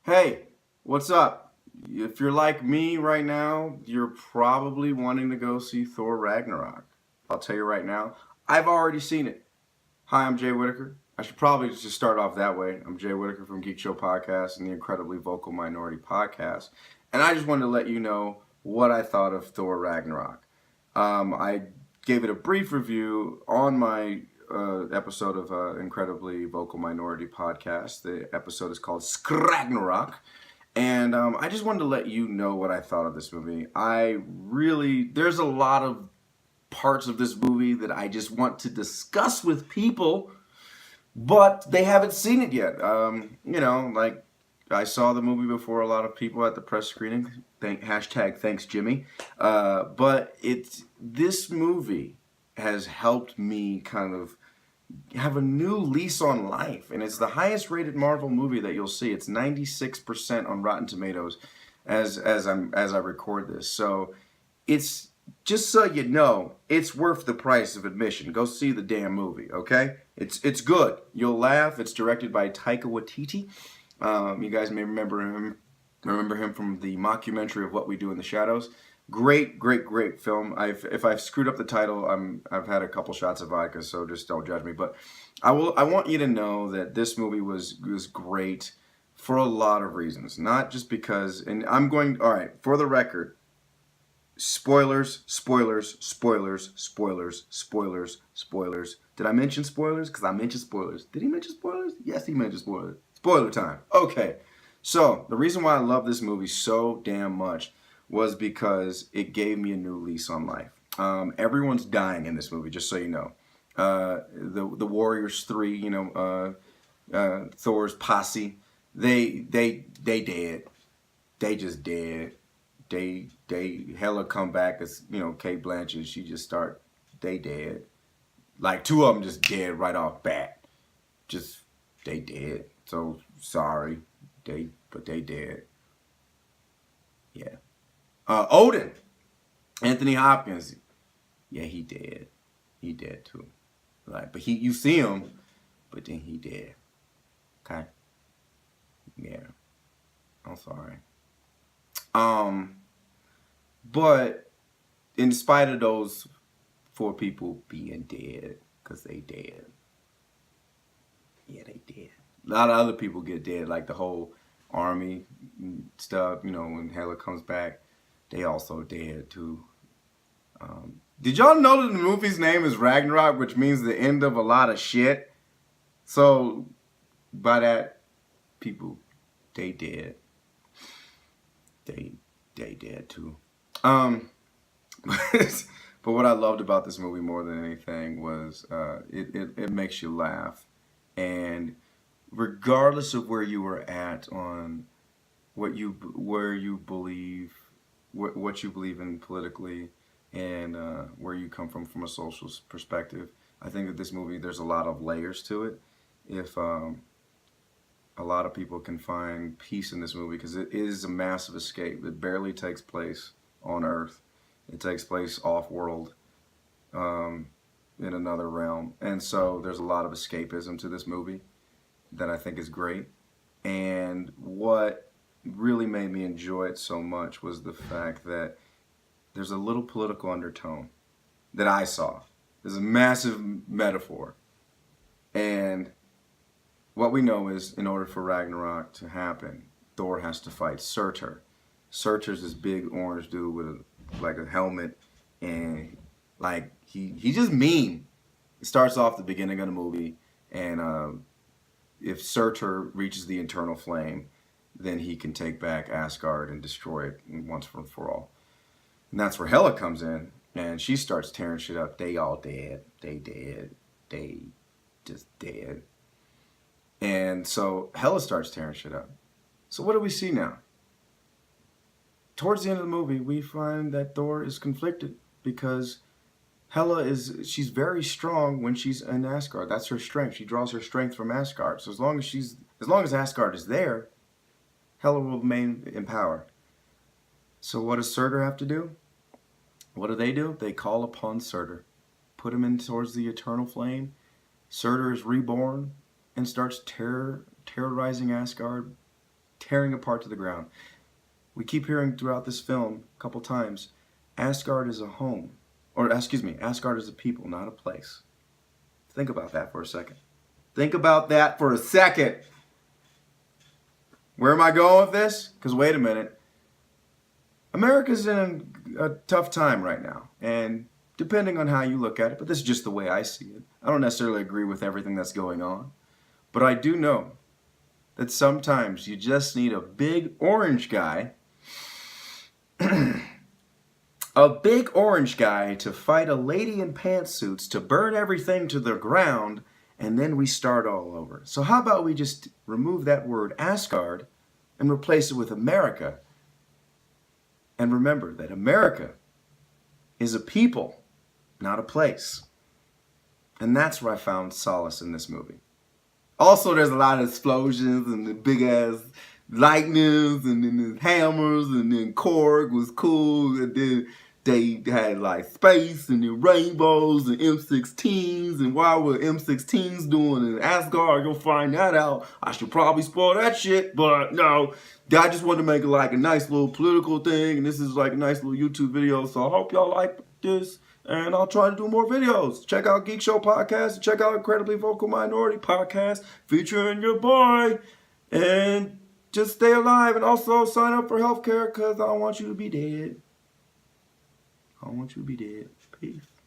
Hey, what's up? If you're like me right now, you're probably wanting to go see Thor Ragnarok. I'll tell you right now, I've already seen it. Hi, I'm Jay Whitaker. I should probably just start off that way. I'm Jay Whitaker from Geekshow Podcast and the Incredibly Vocal Minority Podcast. And I just wanted to let you know what I thought of Thor Ragnarok. I gave it a brief review on my episode of Incredibly Vocal Minority Podcast. The episode is called Ragnarok. And I just wanted to let you know what I thought of this movie. There's a lot of parts of this movie that I just want to discuss with people, but they haven't seen it yet. Like I saw the movie before a lot of people at the press screening. Hashtag thanks Jimmy. But this movie has helped me kind of have a new lease on life, and it's the highest rated Marvel movie that you'll see. It's 96% on Rotten Tomatoes as I record this. So it's just so you know, it's worth the price of admission. Go see the damn movie, okay? It's good. You'll laugh. It's directed by Taika Waititi. You guys may remember him from the mockumentary of What We Do in the Shadows. Great film. If I've screwed up the title, I've had a couple shots of vodka, so just don't judge me. But I want you to know that this movie was great for a lot of reasons, not just because. And all right, for the record, spoilers. Did I mention spoilers? Because I mentioned spoilers. Did he mention spoilers? Yes, he mentioned spoilers. Spoiler time. Okay. So the reason why I love this movie so damn much was because it gave me a new lease on life. Everyone's dying in this movie, just so you know. The Warriors 3, Thor's posse, they dead. They just dead. They Hela come back as Kate Blanchett. She just they dead. Like two of them just dead right off bat. Just they dead. So sorry, but they dead. Yeah. Odin, Anthony Hopkins, yeah, he dead. He dead too. Right, but you see him, but then he dead. Okay. Yeah. I'm sorry. But in spite of those four people being dead, because they dead. Yeah, they dead. A lot of other people get dead, like the whole army stuff, when Hela comes back. They also dead too. Did y'all know that the movie's name is Ragnarok, which means the end of a lot of shit? So by that, people, they dead. They dead too. But what I loved about this movie more than anything was it makes you laugh, and regardless of where you were at on what you believe. What you believe in politically and where you come from a social perspective. I think that this movie, there's a lot of layers to it. If a lot of people can find peace in this movie, because it is a massive escape. It barely takes place on Earth. It takes place off-world in another realm. And so there's a lot of escapism to this movie that I think is great. And what really made me enjoy it so much was the fact that there's a little political undertone that I saw. There's a massive metaphor. And what we know is, in order for Ragnarok to happen, Thor has to fight Surtur. Surtur's this big orange dude with a helmet, and like he's just mean. It starts off the beginning of the movie, and if Surtur reaches the eternal flame, then he can take back Asgard and destroy it once and for all. And that's where Hela comes in, and she starts tearing shit up. They all dead. They dead. They just dead. And so Hela starts tearing shit up. So what do we see now? Towards the end of the movie, we find that Thor is conflicted because she's very strong when she's in Asgard. That's her strength. She draws her strength from Asgard. So as long as Asgard is there, Hela will remain in power. So what does Surtur have to do? What do? They call upon Surtur. Put him in towards the eternal flame. Surtur is reborn and starts terrorizing Asgard tearing apart to the ground. We keep hearing throughout this film a couple times, Asgard is a home. Or, excuse me, Asgard is a people, not a place. Think about that for a second. Think about that for a second. Where am I going with this? Because wait a minute. America's in a tough time right now. And depending on how you look at it, but this is just the way I see it. I don't necessarily agree with everything that's going on. But I do know that sometimes you just need a big orange guy a big orange guy to fight a lady in pantsuits to burn everything to the ground, and then we start all over. So how about we just remove that word Asgard and replace it with America? And remember that America is a people, not a place. And that's where I found solace in this movie. Also, there's a lot of explosions and the big ass lightnings and then the hammers and then Korg was cool and then they had like space and then rainbows and M16s, and what were M16s doing in Asgard? You'll find that out. I should probably spoil that shit, but no. I just wanted to make it like a nice little political thing, and this is like a nice little YouTube video, so I hope y'all like this, and I'll try to do more videos. Check out Geekshow podcast, and check out Incredibly Vocal Minority podcast featuring your boy, and just stay alive, and also sign up for healthcare because I don't want you to be dead. I don't want you to be dead. Peace.